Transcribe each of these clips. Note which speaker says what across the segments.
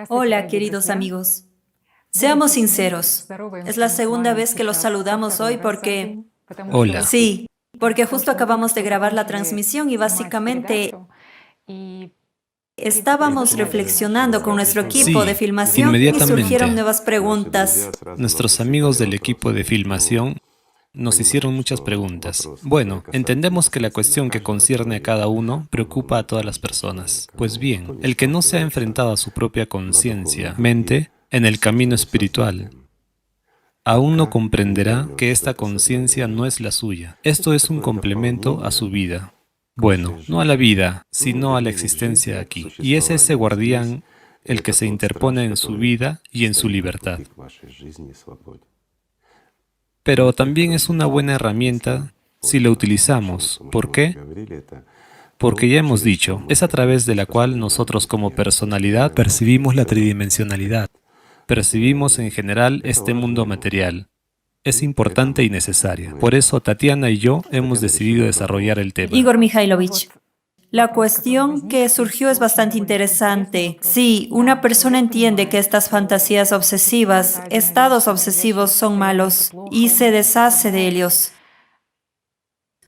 Speaker 1: Hola, queridos amigos. Seamos sinceros. Es la segunda vez que los saludamos hoy porque...
Speaker 2: Hola.
Speaker 1: Sí, porque justo acabamos de grabar la transmisión y básicamente estábamos reflexionando con nuestro equipo de
Speaker 2: Sí,
Speaker 1: filmación y surgieron
Speaker 2: inmediatamente.
Speaker 1: nuevas preguntas.
Speaker 2: Nuestros amigos del equipo de filmación nos hicieron muchas preguntas. Bueno, entendemos que la cuestión que concierne a cada uno preocupa a todas las personas. Pues bien, el que no se ha enfrentado a su propia conciencia, mente, en el camino espiritual, aún no comprenderá que esta conciencia no es la suya. Esto es un complemento a su vida. Bueno, no a la vida, sino a la existencia aquí. Y es ese guardián el que se interpone en su vida y en su libertad. Pero también es una buena herramienta si la utilizamos. ¿Por qué? Porque ya hemos dicho, es a través de la cual nosotros como personalidad percibimos la tridimensionalidad. Percibimos en general este mundo material. Es importante y necesaria. Por eso Tatiana y yo hemos decidido desarrollar el tema.
Speaker 1: Igor Mikhailovich, la cuestión que surgió es bastante interesante. Sí, una persona entiende que estas fantasías obsesivas, estados obsesivos son malos y se deshace de ellos.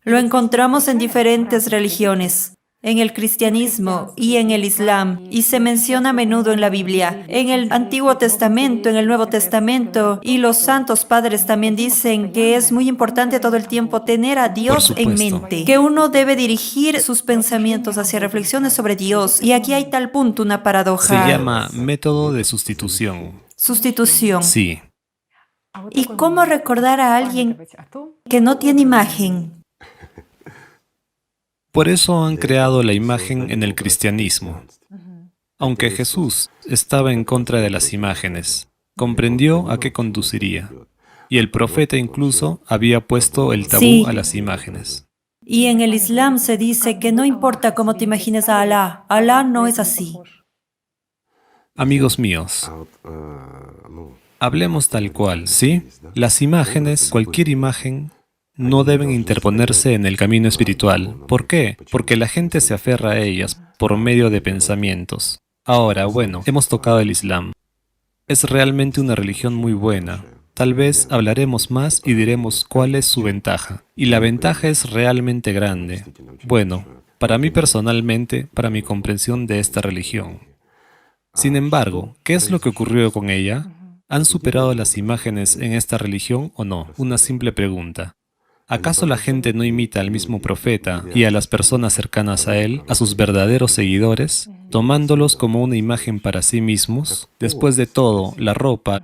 Speaker 1: Lo encontramos en diferentes religiones, en el cristianismo y en el islam, y se menciona a menudo en la Biblia, en el Antiguo Testamento, en el Nuevo Testamento, y los santos padres también dicen que es muy importante todo el tiempo tener a
Speaker 2: Por
Speaker 1: Dios en
Speaker 2: supuesto.
Speaker 1: mente, que uno debe dirigir sus pensamientos hacia reflexiones sobre Dios, y aquí hay tal punto una
Speaker 2: Se
Speaker 1: paradoja.
Speaker 2: llama método de sustitución.
Speaker 1: Sustitución.
Speaker 2: Sí,
Speaker 1: ¿Y cómo recordar a alguien que no tiene imagen?
Speaker 2: por eso han creado la imagen en el cristianismo. Aunque Jesús estaba en contra de las imágenes, comprendió a qué conduciría. Y el profeta incluso había puesto el tabú a
Speaker 1: Sí.
Speaker 2: las imágenes.
Speaker 1: Y en el Islam se dice que no importa cómo te imagines a Alá, Alá no es así.
Speaker 2: Amigos míos, hablemos tal cual, ¿sí? Las imágenes, cualquier imagen, no deben interponerse en el camino espiritual. ¿Por qué? Porque la gente se aferra a ellas por medio de pensamientos. Ahora, bueno, hemos tocado el Islam. Es realmente una religión muy buena. Tal vez hablaremos más y diremos cuál es su ventaja. Y la ventaja es realmente grande. Bueno, para mí personalmente, para mi comprensión de esta religión. Sin embargo, ¿qué es lo que ocurrió con ella? ¿Han superado las imágenes en esta religión o no? Una simple pregunta. ¿Acaso la gente no imita al mismo profeta y a las personas cercanas a él, a sus verdaderos seguidores, tomándolos como una imagen para sí mismos? Después de todo, la ropa,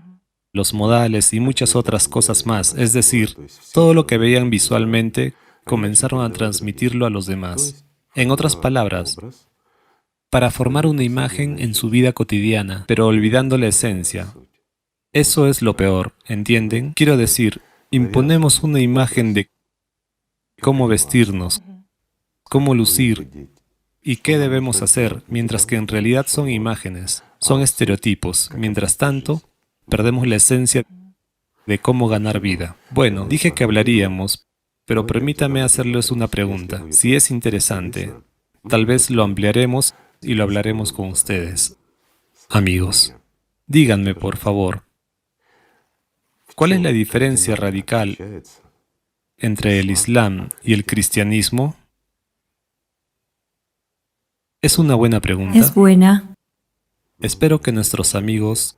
Speaker 2: los modales y muchas otras cosas más, es decir, todo lo que veían visualmente, comenzaron a transmitirlo a los demás. En otras palabras, para formar una imagen en su vida cotidiana, pero olvidando la esencia. Eso es lo peor, ¿entienden? Quiero decir, imponemos una imagen de cómo vestirnos, cómo lucir y qué debemos hacer, mientras que en realidad son imágenes, son estereotipos. Mientras tanto, perdemos la esencia de cómo ganar vida. Bueno, dije que hablaríamos, pero permítame hacerles una pregunta. Si es interesante, tal vez lo ampliaremos y lo hablaremos con ustedes. Amigos, díganme por favor, ¿cuál es la diferencia radical entre el Islam y el cristianismo? Es una buena pregunta.
Speaker 1: Es buena.
Speaker 2: Espero que nuestros amigos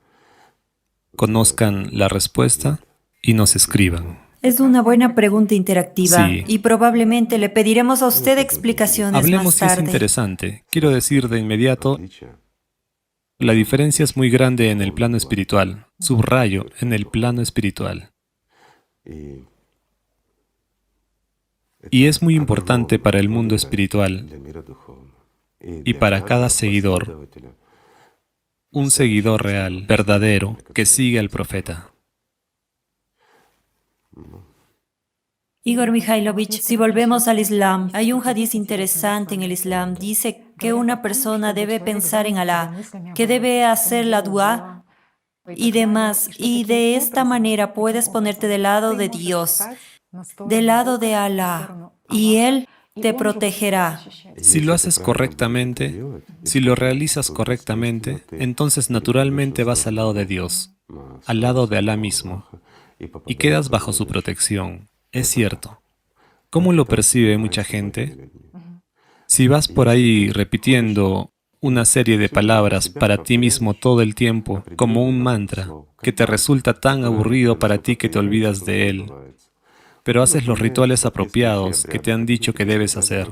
Speaker 2: conozcan la respuesta y nos escriban.
Speaker 1: Es una buena pregunta interactiva
Speaker 2: Sí.
Speaker 1: y probablemente le pediremos a usted explicaciones
Speaker 2: Hablemos
Speaker 1: más
Speaker 2: si es
Speaker 1: tarde.
Speaker 2: interesante. Quiero decir de inmediato, la diferencia es muy grande en el plano espiritual. Subrayo, en el plano espiritual. Y es muy importante para el mundo espiritual y para cada seguidor, un seguidor real, verdadero, que sigue al profeta.
Speaker 1: Igor Mikhailovich, si volvemos al Islam, hay un hadiz interesante en el Islam. Dice que una persona debe pensar en Alá, que debe hacer la dua y demás. Y de esta manera puedes ponerte del lado de Dios, del lado de Alá. Y Él te protegerá.
Speaker 2: Si lo haces correctamente, si lo realizas correctamente, entonces naturalmente vas al lado de Dios, al lado de Alá mismo, y quedas bajo su protección. Es cierto. ¿Cómo lo percibe mucha gente? Si vas por ahí repitiendo una serie de palabras para ti mismo todo el tiempo, como un mantra, que te resulta tan aburrido para ti que te olvidas de él, pero haces los rituales apropiados que te han dicho que debes hacer.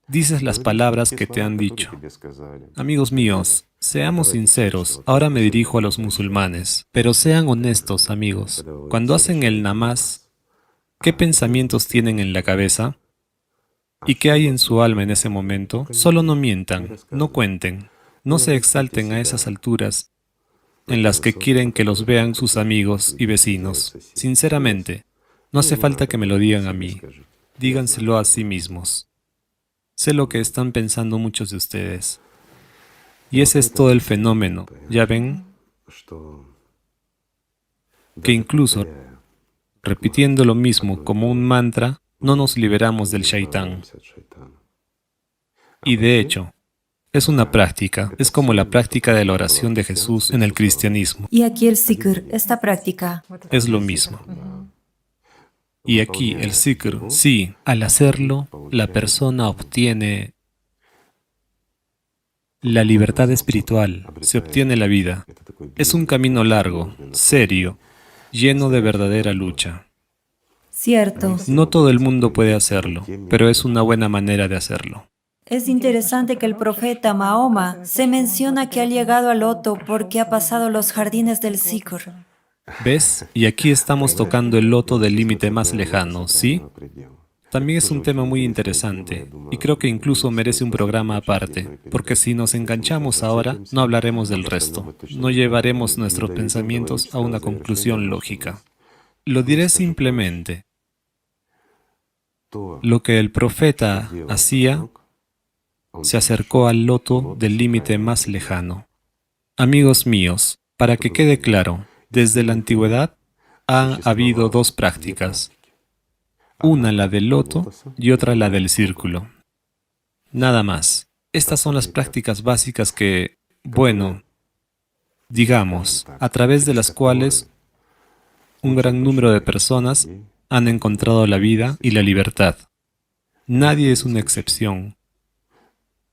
Speaker 2: Dices las palabras que te han dicho. Amigos míos, seamos sinceros, ahora me dirijo a los musulmanes, pero sean honestos, amigos. Cuando hacen el namaz, ¿qué pensamientos tienen en la cabeza? ¿Y qué hay en su alma en ese momento? Solo no mientan, no cuenten, no se exalten a esas alturas en las que quieren que los vean sus amigos y vecinos. Sinceramente, no hace falta que me lo digan a mí, díganselo a sí mismos. Sé lo que están pensando muchos de ustedes. Y ese es todo el fenómeno, ¿ya ven? Que incluso, repitiendo lo mismo como un mantra, no nos liberamos del shaitán. Y de hecho, es una práctica, es como la práctica de la oración de Jesús en el cristianismo.
Speaker 1: Y aquí el zikr, esta práctica.
Speaker 2: Es lo mismo. Y aquí el zikr, sí, al hacerlo, la persona obtiene la libertad espiritual, se obtiene la vida. Es un camino largo, serio, lleno de verdadera lucha.
Speaker 1: Cierto.
Speaker 2: No todo el mundo puede hacerlo, pero es una buena manera de hacerlo.
Speaker 1: Es interesante que el profeta Mahoma se menciona que ha llegado al loto porque ha pasado los jardines del zikr.
Speaker 2: ¿Ves? Y aquí estamos tocando el loto del límite más lejano, ¿sí? También es un tema muy interesante, y creo que incluso merece un programa aparte, porque si nos enganchamos ahora, no hablaremos del resto, no llevaremos nuestros pensamientos a una conclusión lógica. Lo diré simplemente. Lo que el profeta hacía se acercó al loto del límite más lejano. Amigos míos, para que quede claro, desde la antigüedad han habido dos prácticas, una la del loto y otra la del círculo. Nada más. Estas son las prácticas básicas que, bueno, digamos, a través de las cuales un gran número de personas han encontrado la vida y la libertad. Nadie es una excepción.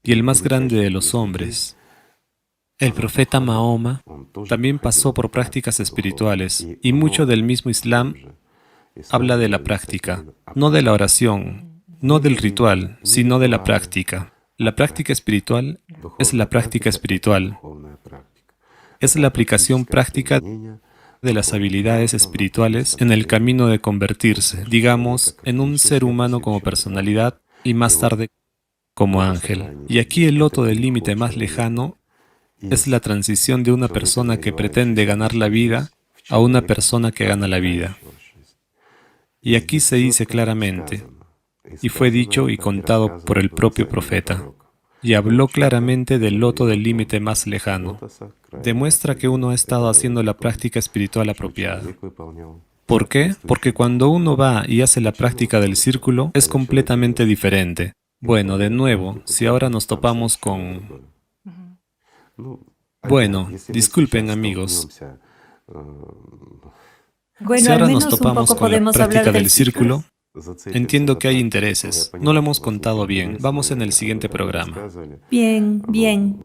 Speaker 2: Y el más grande de los hombres, el profeta Mahoma, también pasó por prácticas espirituales, y mucho del mismo Islam habla de la práctica, no de la oración, no del ritual, sino de la práctica. La práctica espiritual es la práctica espiritual. Es la aplicación práctica de las habilidades espirituales en el camino de convertirse, digamos, en un ser humano como personalidad y más tarde como ángel. Y aquí el loto del límite más lejano es la transición de una persona que pretende ganar la vida a una persona que gana la vida. Y aquí se dice claramente, y fue dicho y contado por el propio profeta, y habló claramente del loto del límite más lejano. Demuestra que uno ha estado haciendo la práctica espiritual apropiada. ¿Por qué? Porque cuando uno va y hace la práctica del círculo, es completamente diferente. Bueno, de nuevo, si ahora nos topamos con... Bueno, disculpen amigos.
Speaker 1: Bueno,
Speaker 2: Si
Speaker 1: al
Speaker 2: ahora nos
Speaker 1: menos un
Speaker 2: topamos
Speaker 1: poco
Speaker 2: con la
Speaker 1: podemos
Speaker 2: práctica
Speaker 1: hablar
Speaker 2: del
Speaker 1: del
Speaker 2: círculo, entiendo que hay intereses. No lo hemos contado bien. Vamos en el siguiente programa.
Speaker 1: Bien, bien.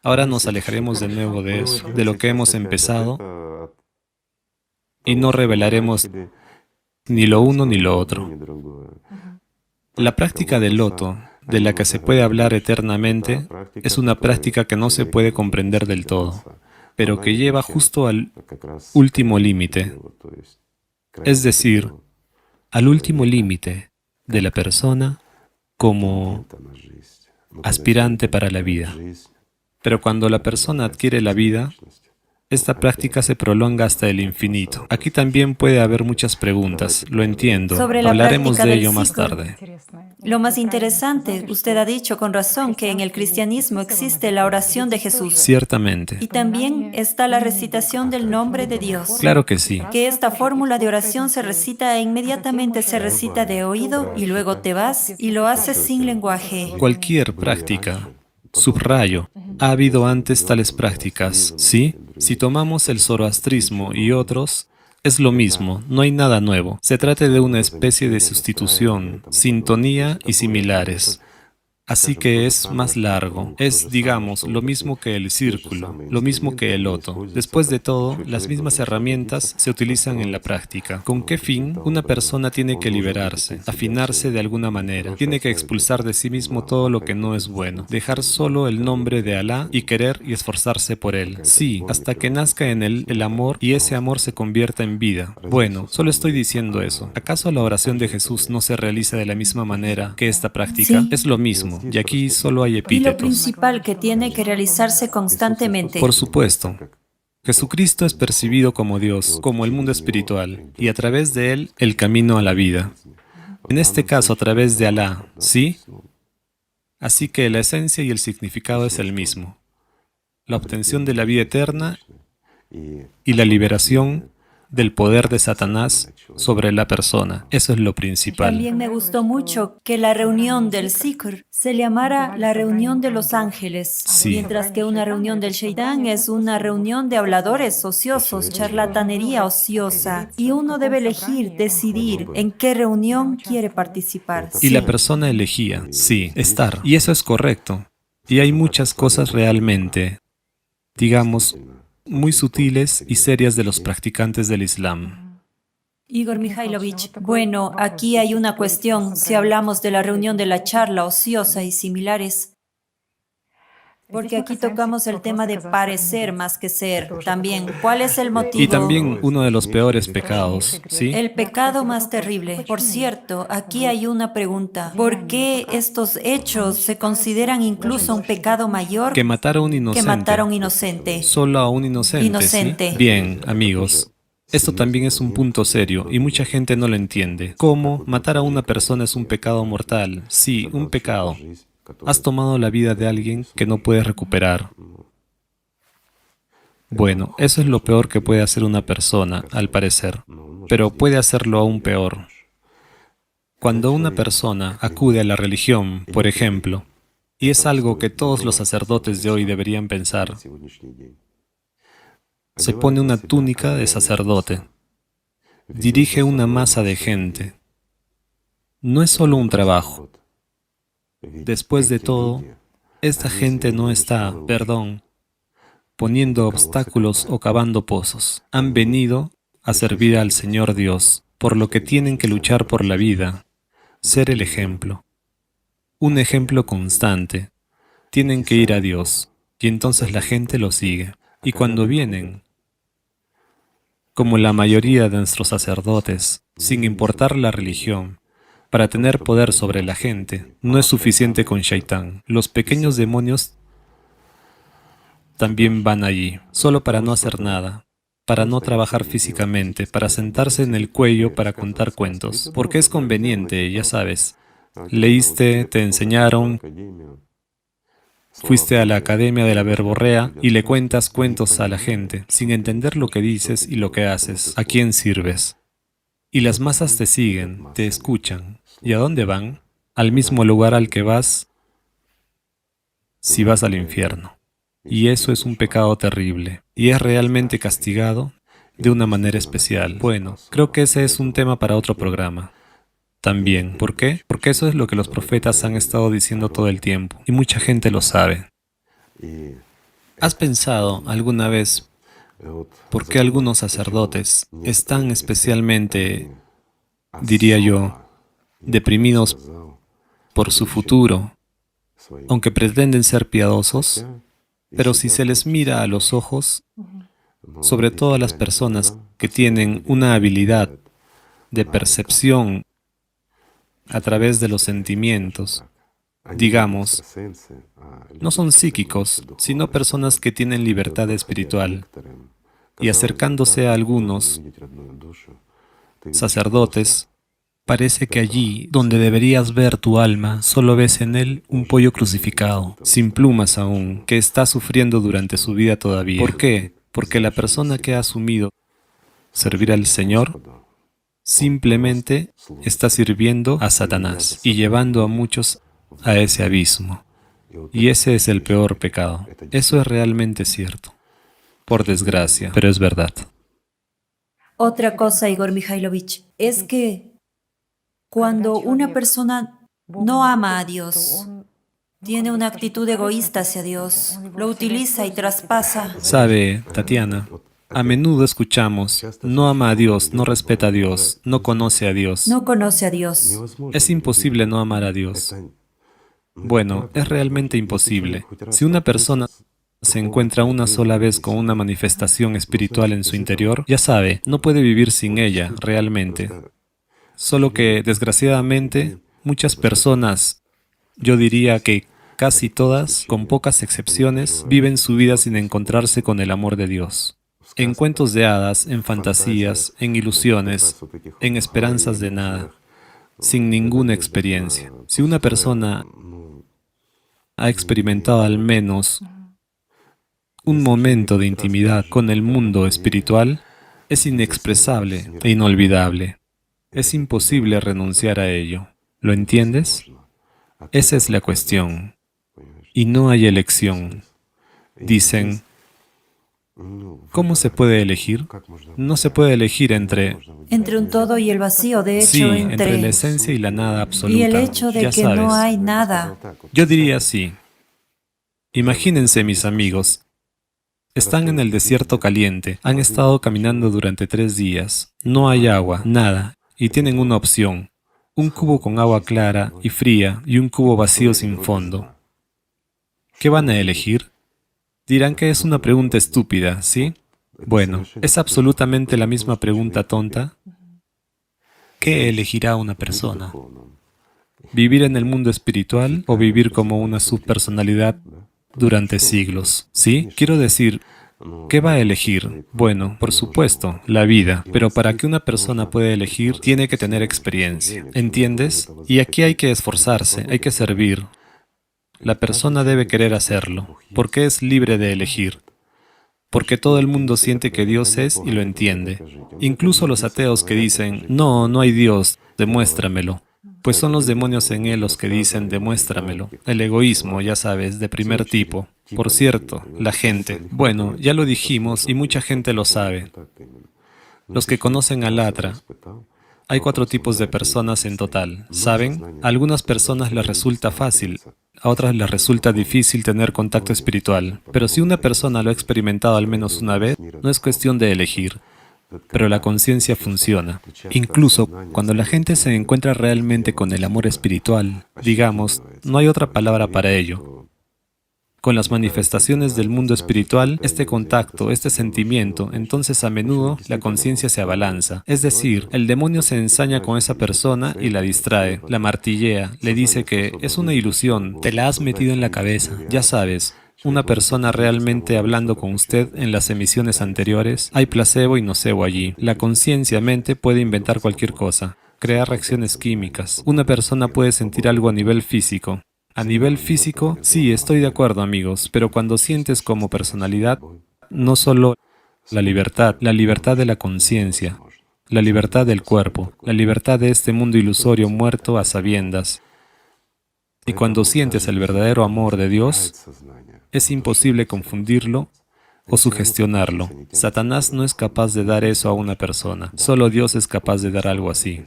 Speaker 2: Ahora nos alejaremos de nuevo de eso, de lo que hemos empezado, y no revelaremos ni lo uno ni lo otro. La práctica del loto, de la que se puede hablar eternamente, es una práctica que no se puede comprender del todo, pero que lleva justo al último límite, es decir, al último límite de la persona como aspirante para la vida. Pero cuando la persona adquiere la vida, Esta práctica se prolonga hasta el infinito. Aquí también puede haber muchas preguntas, lo entiendo.
Speaker 1: Sobre la
Speaker 2: Hablaremos
Speaker 1: práctica
Speaker 2: de
Speaker 1: del
Speaker 2: ello más
Speaker 1: Zikr.
Speaker 2: tarde.
Speaker 1: Lo más interesante, usted ha dicho con razón que en el cristianismo existe la oración de Jesús
Speaker 2: Ciertamente.
Speaker 1: y también está la recitación del nombre de Dios.
Speaker 2: Claro que sí.
Speaker 1: Que esta fórmula de oración se recita e inmediatamente se recita de oído y luego te vas y lo haces sin lenguaje.
Speaker 2: Cualquier práctica, subrayo, ha habido antes tales prácticas, ¿sí? Si tomamos el zoroastrismo y otros, es lo mismo, no hay nada nuevo. Se trata de una especie de sustitución, sintonía y similares. Así que es más largo. Es, digamos, lo mismo que el círculo, lo mismo que el loto. Después de todo, las mismas herramientas se utilizan en la práctica. ¿Con qué fin? Una persona tiene que liberarse, afinarse de alguna manera. Tiene que expulsar de sí mismo todo lo que no es bueno. Dejar solo el nombre de Alá y querer y esforzarse por él. Sí, hasta que nazca en él el amor y ese amor se convierta en vida. Bueno, solo estoy diciendo eso. ¿Acaso la oración de Jesús no se realiza de la misma manera que esta práctica?
Speaker 1: Sí.
Speaker 2: Es lo mismo. Y aquí solo hay
Speaker 1: Y lo
Speaker 2: epítetos.
Speaker 1: principal que tiene que realizarse constantemente.
Speaker 2: Por supuesto. Jesucristo es percibido como Dios, como el mundo espiritual, y a través de él, el camino a la vida. En este caso, a través de Alá, ¿sí? Así que la esencia y el significado es el mismo. La obtención de la vida eterna y la liberación del poder de Satanás sobre la persona. Eso es lo principal.
Speaker 1: También me gustó mucho que la reunión del Zikr se llamara la reunión de los ángeles,
Speaker 2: Sí.
Speaker 1: mientras que una reunión del Shaitán es una reunión de habladores ociosos, charlatanería ociosa, y uno debe elegir, decidir en qué reunión quiere participar.
Speaker 2: Y la
Speaker 1: Sí.
Speaker 2: persona elegía, sí, estar. Y eso es correcto. Y hay muchas cosas realmente, digamos, muy sutiles y serias de los practicantes del Islam.
Speaker 1: Igor Mikhailovich, bueno, aquí hay una cuestión, si hablamos de la reunión de la charla ociosa y similares. Porque aquí tocamos el tema de parecer más que ser. También, ¿cuál es el motivo?
Speaker 2: Y también uno de los peores pecados, ¿sí?
Speaker 1: El pecado más terrible. Por cierto, aquí hay una pregunta. ¿Por qué estos hechos se consideran incluso un pecado mayor
Speaker 2: Que matar a un
Speaker 1: que
Speaker 2: inocente.
Speaker 1: matar a un inocente?
Speaker 2: Solo a un inocente,
Speaker 1: Inocente.
Speaker 2: ¿sí? Bien, amigos. Esto también es un punto serio y mucha gente no lo entiende. ¿Cómo? Matar a una persona es un pecado mortal. Sí, un pecado. Has tomado la vida de alguien que no puedes recuperar. Bueno, eso es lo peor que puede hacer una persona, al parecer. Pero puede hacerlo aún peor. Cuando una persona acude a la religión, por ejemplo, y es algo que todos los sacerdotes de hoy deberían pensar, se pone una túnica de sacerdote, dirige una masa de gente. No es solo un trabajo. Después de todo, esta gente no está, poniendo obstáculos o cavando pozos. Han venido a servir al Señor Dios, por lo que tienen que luchar por la vida, ser el ejemplo. Un ejemplo constante. Tienen que ir a Dios, y entonces la gente lo sigue. Y cuando vienen, como la mayoría de nuestros sacerdotes, sin importar la religión, para tener poder sobre la gente, no es suficiente con Shaitán. Los pequeños demonios también van allí, solo para no hacer nada, para no trabajar físicamente, para sentarse en el cuello para contar cuentos, porque es conveniente, ya sabes. Leíste, te enseñaron, fuiste a la academia de la verborrea y le cuentas cuentos a la gente, sin entender lo que dices y lo que haces, a quién sirves. Y las masas te siguen, te escuchan. ¿Y a dónde van? Al mismo lugar al que vas si vas al infierno. Y eso es un pecado terrible, y es realmente castigado de una manera especial. Bueno, creo que ese es un tema para otro programa. También, ¿por qué? Porque eso es lo que los profetas han estado diciendo todo el tiempo, y mucha gente lo sabe. ¿Has pensado alguna vez por qué algunos sacerdotes están especialmente, diría yo, deprimidos por su futuro, aunque pretenden ser piadosos? Pero si se les mira a los ojos, sobre todo a las personas que tienen una habilidad de percepción a través de los sentimientos, digamos, no son psíquicos, sino personas que tienen libertad espiritual. y acercándose a algunos sacerdotes, parece que allí, donde deberías ver tu alma, solo ves en él un pollo crucificado, sin plumas aún, que está sufriendo durante su vida todavía. ¿Por qué? Porque la persona que ha asumido servir al Señor simplemente está sirviendo a Satanás y llevando a muchos a ese abismo. Y ese es el peor pecado. Eso es realmente cierto. Por desgracia, pero es verdad.
Speaker 1: Otra cosa, Igor Mikhailovich, es que cuando una persona no ama a Dios, tiene una actitud egoísta hacia Dios, lo utiliza y traspasa.
Speaker 2: Sabe, Tatiana, a menudo escuchamos, no ama a Dios, no respeta a Dios, no conoce a Dios.
Speaker 1: No conoce a Dios.
Speaker 2: Es imposible no amar a Dios. Bueno, es realmente imposible. Si una persona se encuentra una sola vez con una manifestación espiritual en su interior, ya sabe, no puede vivir sin ella, realmente. Solo que, desgraciadamente, muchas personas, yo diría que casi todas, con pocas excepciones, viven su vida sin encontrarse con el amor de Dios. En cuentos de hadas, en fantasías, en ilusiones, en esperanzas de nada, sin ninguna experiencia. Si una persona ha experimentado al menos un momento de intimidad con el mundo espiritual, es inexpresable e inolvidable. Es imposible renunciar a ello. ¿Lo entiendes? Esa es la cuestión. Y no hay elección. Dicen, ¿cómo se puede elegir? No se puede elegir entre
Speaker 1: un todo y el vacío, de hecho,
Speaker 2: sí, entre la esencia y la nada absoluta.
Speaker 1: y el hecho de
Speaker 2: ya
Speaker 1: que
Speaker 2: sabes.
Speaker 1: no hay nada.
Speaker 2: Yo diría así. Imagínense, mis amigos. Están en el desierto caliente, han estado caminando durante 3 días, no hay agua, nada, y tienen una opción, un cubo con agua clara y fría y un cubo vacío sin fondo. ¿Qué van a elegir? Dirán que es una pregunta estúpida, ¿sí? Bueno, es absolutamente la misma pregunta tonta. ¿Qué elegirá una persona? ¿Vivir en el mundo espiritual o vivir como una subpersonalidad durante siglos? ¿Sí? Quiero decir, ¿qué va a elegir? Bueno, por supuesto, la vida. Pero para que una persona pueda elegir, tiene que tener experiencia. ¿Entiendes? Y aquí hay que esforzarse, hay que servir. La persona debe querer hacerlo, porque es libre de elegir. Porque todo el mundo siente que Dios es y lo entiende. Incluso los ateos que dicen, no, no hay Dios, demuéstramelo. Pues son los demonios en él los que dicen, demuéstramelo. El egoísmo, ya sabes, de primer tipo. Por cierto, la gente. Bueno, ya lo dijimos y mucha gente lo sabe. Los que conocen a Latra. Hay 4 tipos de personas en total, ¿saben? A algunas personas les resulta fácil, a otras les resulta difícil tener contacto espiritual. Pero si una persona lo ha experimentado al menos una vez, no es cuestión de elegir. Pero la conciencia funciona. Incluso cuando la gente se encuentra realmente con el amor espiritual, digamos, no hay otra palabra para ello. Con las manifestaciones del mundo espiritual, este contacto, este sentimiento, entonces a menudo la conciencia se abalanza. Es decir, el demonio se ensaña con esa persona y la distrae, la martillea, le dice que es una ilusión, te la has metido en la cabeza, ya sabes. Una persona realmente hablando con usted en las emisiones anteriores, hay placebo y nocebo allí. La conciencia-mente puede inventar cualquier cosa, crear reacciones químicas. Una persona puede sentir algo a nivel físico. A nivel físico, sí, estoy de acuerdo, amigos, pero cuando sientes como personalidad, no solo la libertad de la conciencia, la libertad del cuerpo, la libertad de este mundo ilusorio muerto a sabiendas. Y cuando sientes el verdadero amor de Dios, es imposible confundirlo o sugestionarlo. Satanás no es capaz de dar eso a una persona. Solo Dios es capaz de dar algo así.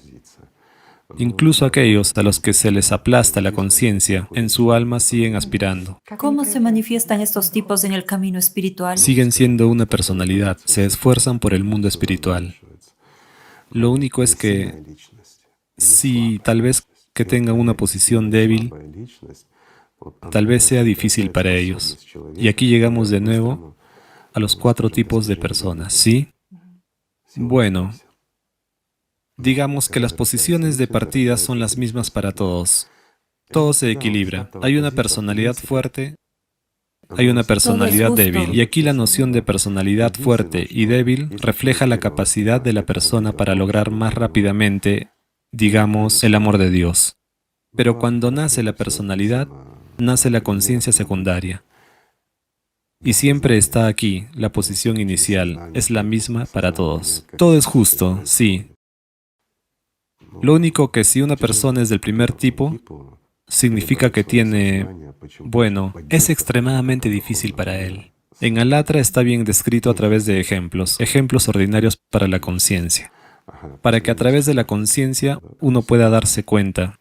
Speaker 2: Incluso aquellos a los que se les aplasta la conciencia, en su alma siguen aspirando.
Speaker 1: ¿Cómo se manifiestan estos tipos en el camino espiritual?
Speaker 2: Siguen siendo una personalidad, se esfuerzan por el mundo espiritual. Lo único es que, si tal vez que tengan una posición débil, tal vez sea difícil para ellos. Y aquí llegamos de nuevo a los 4 tipos de personas, ¿sí? Bueno, digamos que las posiciones de partida son las mismas para todos. Todo se equilibra. Hay una personalidad fuerte hay una personalidad
Speaker 1: justo.
Speaker 2: débil. Y aquí la noción de personalidad fuerte y débil refleja la capacidad de la persona para lograr más rápidamente, digamos, el amor de Dios. Pero cuando nace la personalidad, nace la conciencia secundaria. Y siempre está aquí, la posición inicial, es la misma para todos. Todo es justo, sí. Lo único que si una persona es del primer tipo, significa que tiene, bueno, es extremadamente difícil para él. En Alatra está bien descrito a través de ejemplos ordinarios para la conciencia, para que a través de la conciencia uno pueda darse cuenta,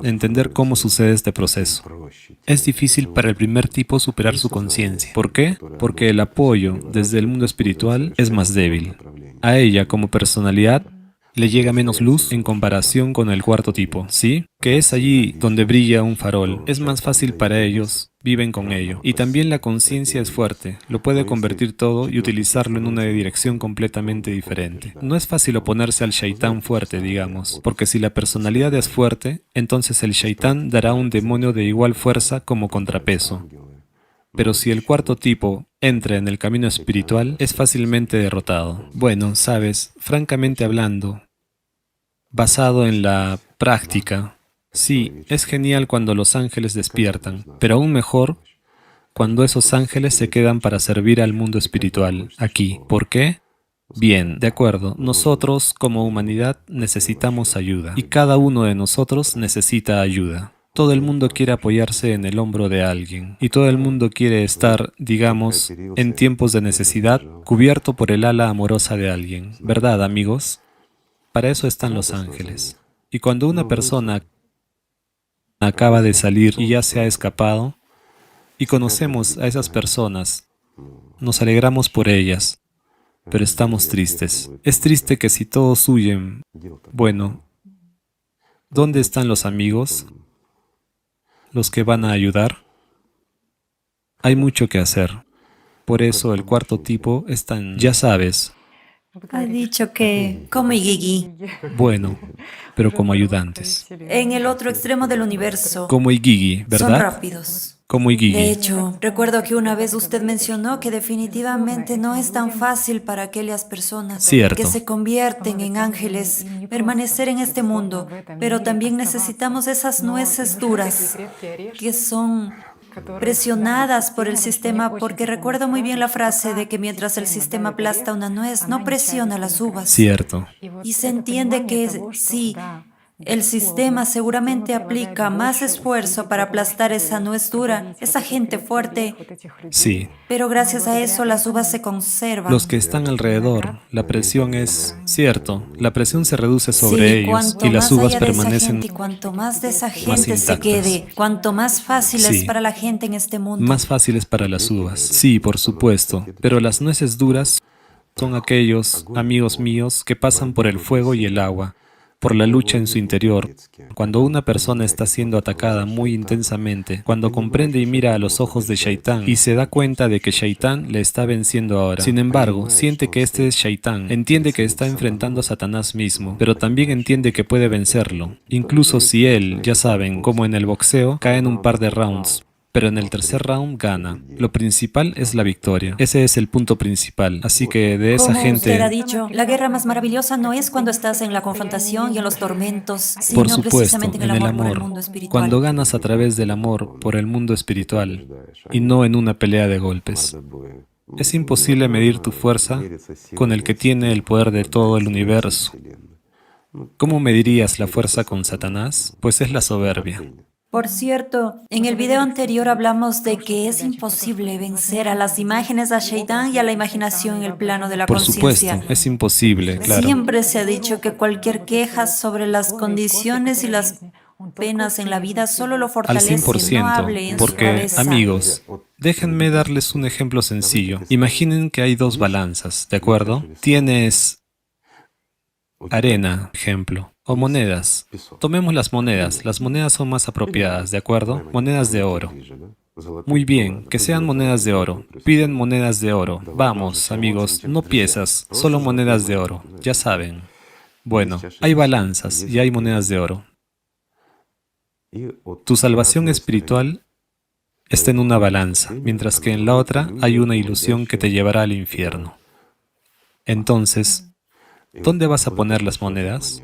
Speaker 2: entender cómo sucede este proceso. Es difícil para el primer tipo superar su conciencia. ¿Por qué? Porque el apoyo desde el mundo espiritual es más débil. A ella, como personalidad, le llega menos luz en comparación con el cuarto tipo, ¿sí? Que es allí donde brilla un farol. Es más fácil para ellos, viven con ello. Y también la conciencia es fuerte, lo puede convertir todo y utilizarlo en una dirección completamente diferente. No es fácil oponerse al shaitán fuerte, digamos, porque si la personalidad es fuerte, entonces el shaitán dará un demonio de igual fuerza como contrapeso. Pero si el cuarto tipo entra en el camino espiritual, es fácilmente derrotado. Bueno, sabes, francamente hablando, basado en la práctica, sí, es genial cuando los ángeles despiertan, pero aún mejor cuando esos ángeles se quedan para servir al mundo espiritual, aquí. ¿Por qué? Bien, de acuerdo, nosotros como humanidad necesitamos ayuda, y cada uno de nosotros necesita ayuda. Todo el mundo quiere apoyarse en el hombro de alguien, y todo el mundo quiere estar, digamos, en tiempos de necesidad, cubierto por el ala amorosa de alguien. ¿Verdad, amigos? Para eso están los ángeles. Y cuando una persona acaba de salir y ya se ha escapado, y conocemos a esas personas, nos alegramos por ellas, pero estamos tristes. Es triste que si todos huyen, bueno, ¿dónde están los amigos? ¿Los que van a ayudar? Hay mucho que hacer. Por eso el cuarto tipo es tan, ya sabes,
Speaker 1: Ha dicho que, como Igigi,
Speaker 2: bueno, pero como ayudantes.
Speaker 1: en el otro extremo del universo,
Speaker 2: Como Igigi,
Speaker 1: son
Speaker 2: ¿verdad?
Speaker 1: rápidos.
Speaker 2: Como
Speaker 1: De
Speaker 2: Igigi.
Speaker 1: hecho, recuerdo que una vez usted mencionó que definitivamente no es tan fácil para aquellas personas
Speaker 2: Cierto.
Speaker 1: que se convierten en ángeles permanecer en este mundo, pero también necesitamos esas nueces duras que son presionadas por el sistema, porque recuerdo muy bien la frase de que mientras el sistema aplasta una nuez, no presiona las uvas.
Speaker 2: Cierto.
Speaker 1: Y se entiende que sí, el sistema seguramente aplica más esfuerzo para aplastar esa nuez dura, esa gente fuerte,
Speaker 2: Sí.
Speaker 1: pero gracias a eso las uvas se conservan.
Speaker 2: Los que están alrededor, la presión es cierto, la presión se reduce sobre
Speaker 1: Sí,
Speaker 2: ellos
Speaker 1: cuanto
Speaker 2: y las
Speaker 1: más
Speaker 2: uvas
Speaker 1: haya de esa
Speaker 2: permanecen
Speaker 1: gente y cuanto más de esa
Speaker 2: más
Speaker 1: gente se
Speaker 2: intactas.
Speaker 1: quede, cuanto más fácil es
Speaker 2: Sí.
Speaker 1: para la gente en este mundo.
Speaker 2: más fáciles para las uvas. Sí, por supuesto, pero las nueces duras son aquellos amigos míos que pasan por el fuego y el agua, por la lucha en su interior. Cuando una persona está siendo atacada muy intensamente, cuando comprende y mira a los ojos de Shaitán y se da cuenta de que Shaitán le está venciendo ahora. Sin embargo, siente que este es Shaitán, entiende que está enfrentando a Satanás mismo, pero también entiende que puede vencerlo. Incluso si él, ya saben, como en el boxeo, cae en un par de rounds. Pero en el tercer round gana. Lo principal es la victoria. Ese es el punto principal. Así que de esa
Speaker 1: Como usted ha
Speaker 2: gente,
Speaker 1: dicho, la guerra más maravillosa no es cuando estás en la confrontación y en los tormentos,
Speaker 2: por
Speaker 1: sino
Speaker 2: supuesto,
Speaker 1: precisamente en
Speaker 2: en
Speaker 1: el
Speaker 2: el
Speaker 1: amor por el
Speaker 2: amor,
Speaker 1: mundo espiritual.
Speaker 2: cuando ganas a través del amor por el mundo espiritual y no en una pelea de golpes. Es imposible medir tu fuerza con el que tiene el poder de todo el universo. ¿Cómo medirías la fuerza con Satanás? Pues es la soberbia.
Speaker 1: Por cierto, en el video anterior hablamos de que es imposible vencer a las imágenes a Shaitán y a la imaginación en el plano de la
Speaker 2: Por supuesto,
Speaker 1: conciencia.
Speaker 2: es imposible, claro.
Speaker 1: Siempre se ha dicho que cualquier queja sobre las condiciones y las penas en la vida solo lo
Speaker 2: Al
Speaker 1: fortalece, no
Speaker 2: 100%,
Speaker 1: hable en su
Speaker 2: porque,
Speaker 1: cabeza.
Speaker 2: amigos, déjenme darles un ejemplo sencillo. Imaginen que hay dos balanzas, ¿de acuerdo? Tienes arena, ejemplo, o monedas. Tomemos las monedas son más apropiadas, ¿de acuerdo? Monedas de oro. Muy bien, que sean monedas de oro. Piden monedas de oro. Vamos, amigos, no piezas, solo monedas de oro, ya saben. Bueno, hay balanzas y hay monedas de oro. Tu salvación espiritual está en una balanza, mientras que en la otra hay una ilusión que te llevará al infierno. Entonces, ¿dónde vas a poner las monedas?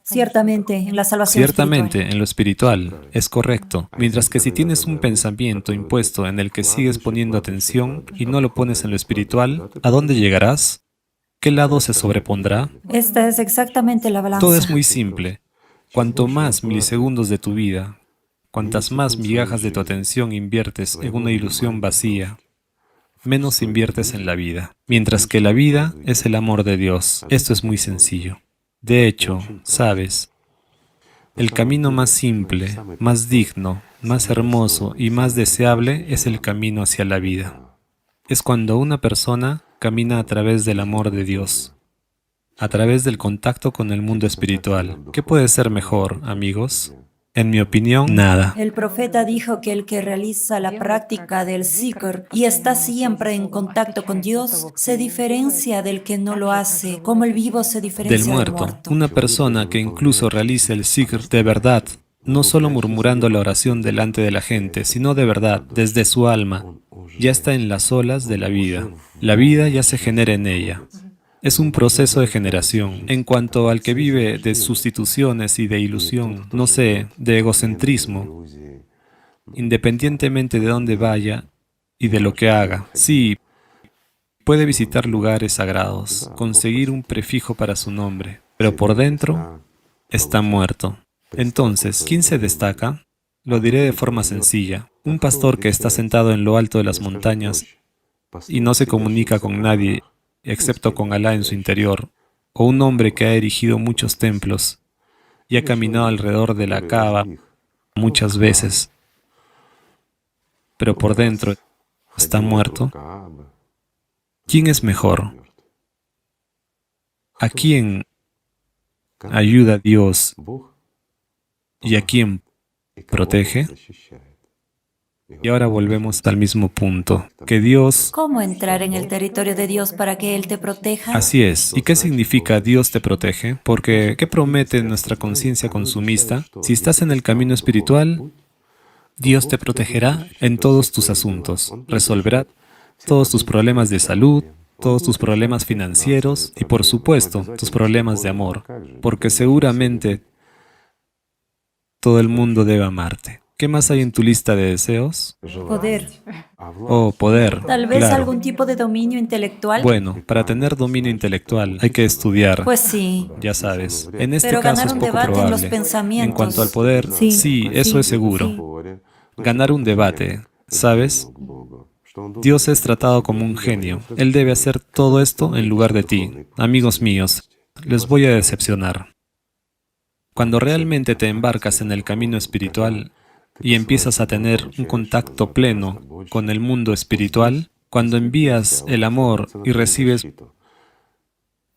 Speaker 1: Ciertamente, en la salvación
Speaker 2: Ciertamente,
Speaker 1: espiritual.
Speaker 2: en lo espiritual, es correcto. Mientras que si tienes un pensamiento impuesto en el que sigues poniendo atención y no lo pones en lo espiritual, ¿a dónde llegarás? ¿Qué lado se sobrepondrá?
Speaker 1: Esta es exactamente la
Speaker 2: Todo es
Speaker 1: balanza.
Speaker 2: muy simple. Cuanto más milisegundos de tu vida, cuantas más migajas de tu atención inviertes en una ilusión vacía, menos inviertes en la vida. Mientras que la vida es el amor de Dios. Esto es muy sencillo. De hecho, sabes, el camino más simple, más digno, más hermoso y más deseable es el camino hacia la vida. Es cuando una persona camina a través del amor de Dios, a través del contacto con el mundo espiritual. ¿Qué puede ser mejor, amigos? En mi opinión, nada.
Speaker 1: El profeta dijo que el que realiza la práctica del zikr y está siempre en contacto con Dios se diferencia del que no lo hace, como el vivo se
Speaker 2: Del
Speaker 1: diferencia del
Speaker 2: muerto,
Speaker 1: muerto.
Speaker 2: una persona que incluso realice el zikr de verdad, no solo murmurando la oración delante de la gente, sino de verdad, desde su alma, ya está en las olas de la vida. La vida ya se genera en ella. Es un proceso de generación. En cuanto al que vive de sustituciones y de ilusión, no sé, de egocentrismo, independientemente de dónde vaya y de lo que haga. Sí, puede visitar lugares sagrados, conseguir un prefijo para su nombre, pero por dentro está muerto. Entonces, ¿quién se destaca? Lo diré de forma sencilla. Un pastor que está sentado en lo alto de las montañas y no se comunica con nadie excepto con Alá en su interior, o un hombre que ha erigido muchos templos y ha caminado alrededor de la Kaaba muchas veces, pero por dentro está muerto. ¿Quién es mejor? ¿A quién ayuda Dios y a quién protege? Y ahora volvemos al mismo punto, que Dios...
Speaker 1: ¿Cómo entrar en el territorio de Dios para que Él te proteja?
Speaker 2: Así es. ¿Y qué significa Dios te protege? Porque, ¿qué promete nuestra conciencia consumista? Si estás en el camino espiritual, Dios te protegerá en todos tus asuntos, resolverá todos tus problemas de salud, todos tus problemas financieros y, por supuesto, tus problemas de amor, porque seguramente todo el mundo debe amarte. ¿Qué más hay en tu lista de deseos?
Speaker 1: Poder.
Speaker 2: Oh, poder.
Speaker 1: Tal vez
Speaker 2: Claro.
Speaker 1: algún tipo de dominio intelectual.
Speaker 2: Bueno, para tener dominio intelectual hay que estudiar.
Speaker 1: Pues sí.
Speaker 2: Ya sabes, en este
Speaker 1: Pero
Speaker 2: caso
Speaker 1: ganar
Speaker 2: es
Speaker 1: un
Speaker 2: poco
Speaker 1: debate en los
Speaker 2: probable.
Speaker 1: pensamientos.
Speaker 2: En cuanto al poder,
Speaker 1: Sí,
Speaker 2: sí, eso
Speaker 1: sí,
Speaker 2: es seguro.
Speaker 1: sí.
Speaker 2: Ganar un debate, ¿sabes? Dios es tratado como un genio. Él debe hacer todo esto en lugar de ti. Amigos míos, les voy a decepcionar. Cuando realmente te embarcas en el camino espiritual y empiezas a tener un contacto pleno con el mundo espiritual, cuando envías el amor y recibes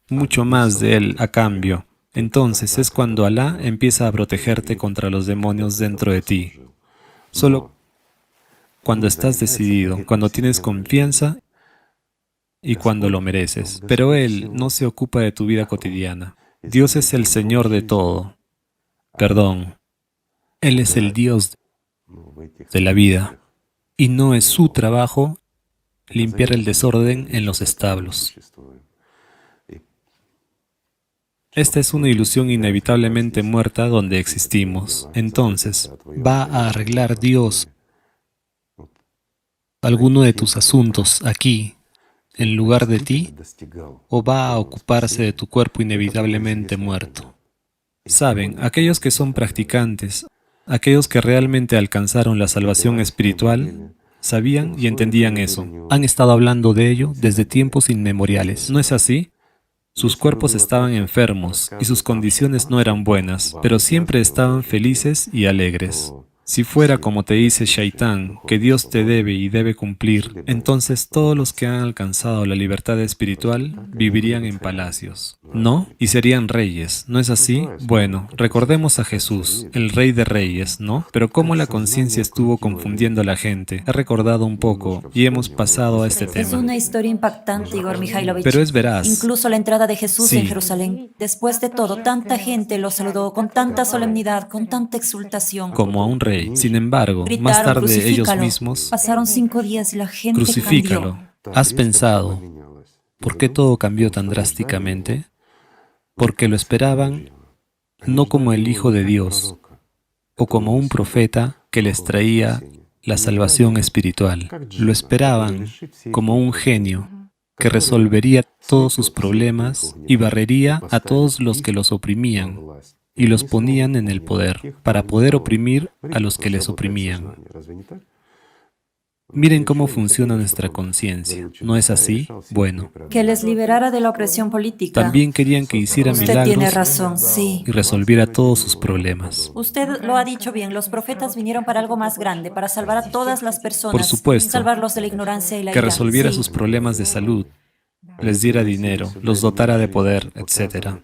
Speaker 2: mucho más de él a cambio, entonces es cuando Alá empieza a protegerte contra los demonios dentro de ti. Solo cuando estás decidido, cuando tienes confianza y cuando lo mereces. Pero Él no se ocupa de tu vida cotidiana. Dios es el Señor de todo. Perdón, Él es el Dios de la vida. Y no es su trabajo limpiar el desorden en los establos. Esta es una ilusión inevitablemente muerta donde existimos. Entonces, ¿va a arreglar Dios alguno de tus asuntos aquí, en lugar de ti, o va a ocuparse de tu cuerpo inevitablemente muerto? Saben, aquellos que son practicantes, aquellos que realmente alcanzaron la salvación espiritual, sabían y entendían eso. Han estado hablando de ello desde tiempos inmemoriales. ¿No es así? Sus cuerpos estaban enfermos y sus condiciones no eran buenas, pero siempre estaban felices y alegres. Si fuera como te dice Shaitán, que Dios te debe y debe cumplir, entonces todos los que han alcanzado la libertad espiritual vivirían en palacios, ¿no? Y serían reyes, ¿no es así? Bueno, recordemos a Jesús, el rey de reyes, ¿no? Pero como la conciencia estuvo confundiendo a la gente, he recordado un poco y hemos pasado a este
Speaker 1: Es
Speaker 2: tema.
Speaker 1: una historia impactante, Igor Mikhailovich.
Speaker 2: Pero es veraz.
Speaker 1: Incluso la entrada de Jesús
Speaker 2: Sí.
Speaker 1: en Jerusalén. Después de todo, tanta gente lo saludó con tanta solemnidad, con tanta exultación.
Speaker 2: Como a un rey. rey. Sin embargo, más
Speaker 1: Gritaron,
Speaker 2: tarde ellos
Speaker 1: "Crucifícalo".
Speaker 2: mismos,
Speaker 1: Pasaron 5 días y la gente
Speaker 2: crucifícalo.
Speaker 1: cambió.
Speaker 2: ¿Has pensado por qué todo cambió tan drásticamente? Porque lo esperaban no como el Hijo de Dios o como un profeta que les traía la salvación espiritual. Lo esperaban como un genio que resolvería todos sus problemas y barrería a todos los que los oprimían y los ponían en el poder para poder oprimir a los que les oprimían. Miren cómo funciona nuestra conciencia. ¿No es así? Bueno,
Speaker 1: Que les liberara de la opresión política.
Speaker 2: también querían que hiciera
Speaker 1: Usted tiene
Speaker 2: milagros
Speaker 1: razón, sí.
Speaker 2: y resolviera todos sus problemas.
Speaker 1: Usted lo ha dicho bien, los profetas vinieron para algo más grande, para salvar a todas las personas.
Speaker 2: Por supuesto.
Speaker 1: Salvarlos de la ignorancia y la
Speaker 2: Que
Speaker 1: ira.
Speaker 2: resolviera
Speaker 1: Sí.
Speaker 2: sus problemas de salud, les diera dinero, los dotara de poder, etc.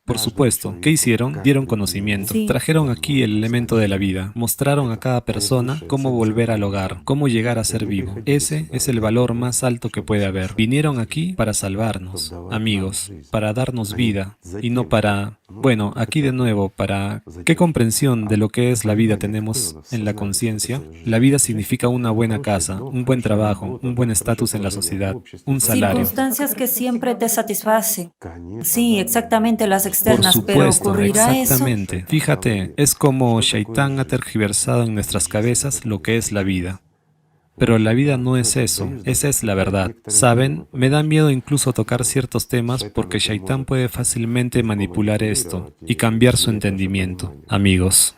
Speaker 2: Por supuesto, ¿qué hicieron? Dieron conocimiento,
Speaker 1: Sí.
Speaker 2: trajeron aquí el elemento de la vida, mostraron a cada persona cómo volver al hogar, cómo llegar a ser vivo. Ese es el valor más alto que puede haber. Vinieron aquí para salvarnos, amigos, para darnos vida, y no para, bueno, aquí de nuevo, para... ¿Qué comprensión de lo que es la vida tenemos en la conciencia? La vida significa una buena casa, un buen trabajo, un buen estatus en la sociedad, un salario.
Speaker 1: Circunstancias que siempre te satisfacen. Sí, exactamente las
Speaker 2: Por
Speaker 1: externas, pero
Speaker 2: supuesto,
Speaker 1: ¿ocurrirá
Speaker 2: exactamente. Fíjate, es como Shaitán ha tergiversado en nuestras cabezas lo que es la vida. Pero la vida no es eso, esa es la verdad. ¿Saben? Me da miedo incluso tocar ciertos temas porque Shaitán puede fácilmente manipular esto y cambiar su entendimiento. Amigos,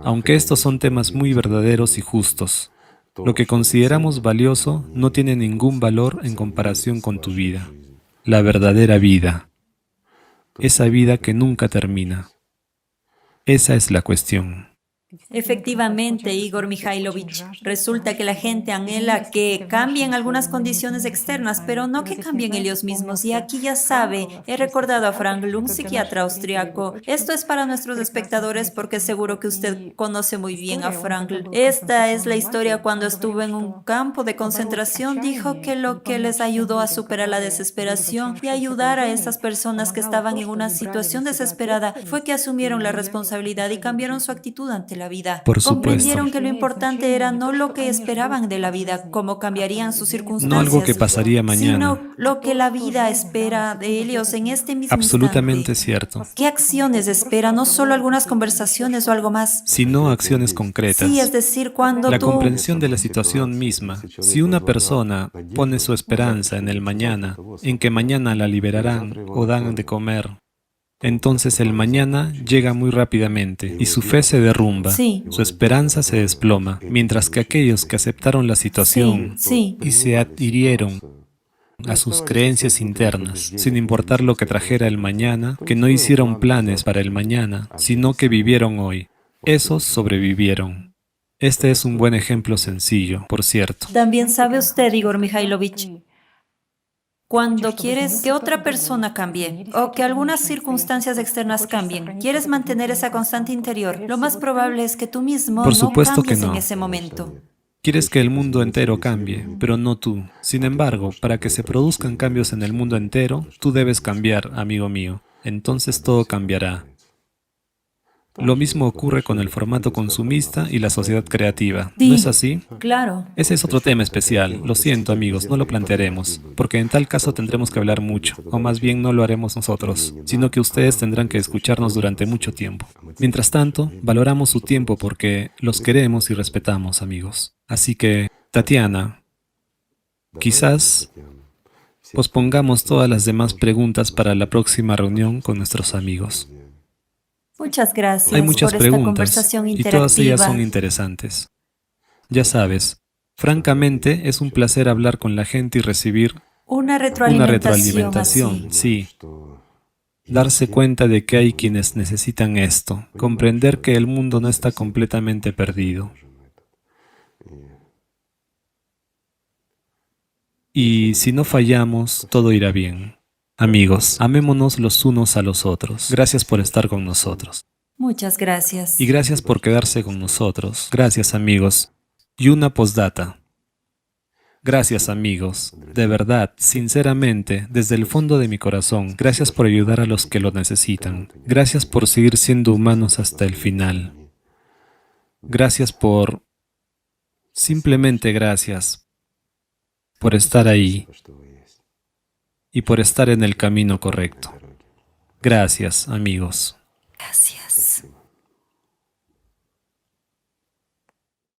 Speaker 2: aunque estos son temas muy verdaderos y justos, lo que consideramos valioso no tiene ningún valor en comparación con tu vida. La verdadera vida. Esa vida que nunca termina. Esa es la cuestión.
Speaker 1: Efectivamente, Igor Mikhailovich, resulta que la gente anhela que cambien algunas condiciones externas, pero no que cambien ellos mismos. Y aquí ya sabe, he recordado a Frankl, un psiquiatra austriaco. Esto es para nuestros espectadores porque seguro que usted conoce muy bien a Frankl. Esta es la historia cuando estuvo en un campo de concentración. Dijo que lo que les ayudó a superar la desesperación y ayudar a esas personas que estaban en una situación desesperada fue que asumieron la responsabilidad y cambiaron su actitud ante la vida.
Speaker 2: Por supuesto.
Speaker 1: Comprendieron que lo importante era no lo que esperaban de la vida, cómo cambiarían sus circunstancias,
Speaker 2: No algo que pasaría mañana.
Speaker 1: sino lo que la vida espera de ellos en este mismo
Speaker 2: Absolutamente
Speaker 1: instante.
Speaker 2: cierto.
Speaker 1: ¿Qué acciones espera? No solo algunas conversaciones o algo más.
Speaker 2: Sino acciones concretas.
Speaker 1: Sí, es decir, cuando
Speaker 2: La
Speaker 1: tú...
Speaker 2: comprensión de la situación misma. Si una persona pone su esperanza en el mañana, en que mañana la liberarán o dan de comer, entonces el mañana llega muy rápidamente y su fe se derrumba,
Speaker 1: Sí.
Speaker 2: su esperanza se desploma, mientras que aquellos que aceptaron la situación
Speaker 1: Sí,
Speaker 2: y se adhirieron a sus creencias internas, sin importar lo que trajera el mañana, que no hicieron planes para el mañana, sino que vivieron hoy, esos sobrevivieron. Este es un buen ejemplo sencillo, por cierto.
Speaker 1: También sabe usted, Igor Mikhailovich, cuando quieres que otra persona cambie o que algunas circunstancias externas cambien, quieres mantener esa constante interior, lo más probable es que tú mismo
Speaker 2: Por
Speaker 1: no
Speaker 2: supuesto que
Speaker 1: cambies en
Speaker 2: no.
Speaker 1: ese momento.
Speaker 2: Quieres que el mundo entero cambie, pero no tú. Sin embargo, para que se produzcan cambios en el mundo entero, tú debes cambiar, amigo mío. Entonces todo cambiará. Lo mismo ocurre con el formato consumista y la sociedad creativa. ¿No es así?
Speaker 1: Claro.
Speaker 2: Ese es otro tema especial. Lo siento, amigos, no lo plantearemos, porque en tal caso tendremos que hablar mucho, o más bien no lo haremos nosotros, sino que ustedes tendrán que escucharnos durante mucho tiempo. Mientras tanto, valoramos su tiempo porque los queremos y respetamos, amigos. Así que, Tatiana, quizás pospongamos todas las demás preguntas para la próxima reunión con nuestros amigos.
Speaker 1: Muchas gracias
Speaker 2: Hay muchas
Speaker 1: por esta
Speaker 2: preguntas
Speaker 1: conversación
Speaker 2: y
Speaker 1: interactiva.
Speaker 2: todas ellas son interesantes. Ya sabes, francamente es un placer hablar con la gente y recibir
Speaker 1: Una
Speaker 2: una
Speaker 1: retroalimentación,
Speaker 2: retroalimentación, sí. Darse cuenta de que hay quienes necesitan esto, comprender que el mundo no está completamente perdido. Y si no fallamos, todo irá bien. Amigos, amémonos los unos a los otros. Gracias por estar con nosotros.
Speaker 1: Muchas gracias.
Speaker 2: Y gracias por quedarse con nosotros. Gracias, amigos. Y una postdata. Gracias, amigos. De verdad, sinceramente, desde el fondo de mi corazón, gracias por ayudar a los que lo necesitan. Gracias por seguir siendo humanos hasta el final. Gracias simplemente gracias por estar ahí y por estar en el camino correcto. Gracias, amigos.
Speaker 1: Gracias.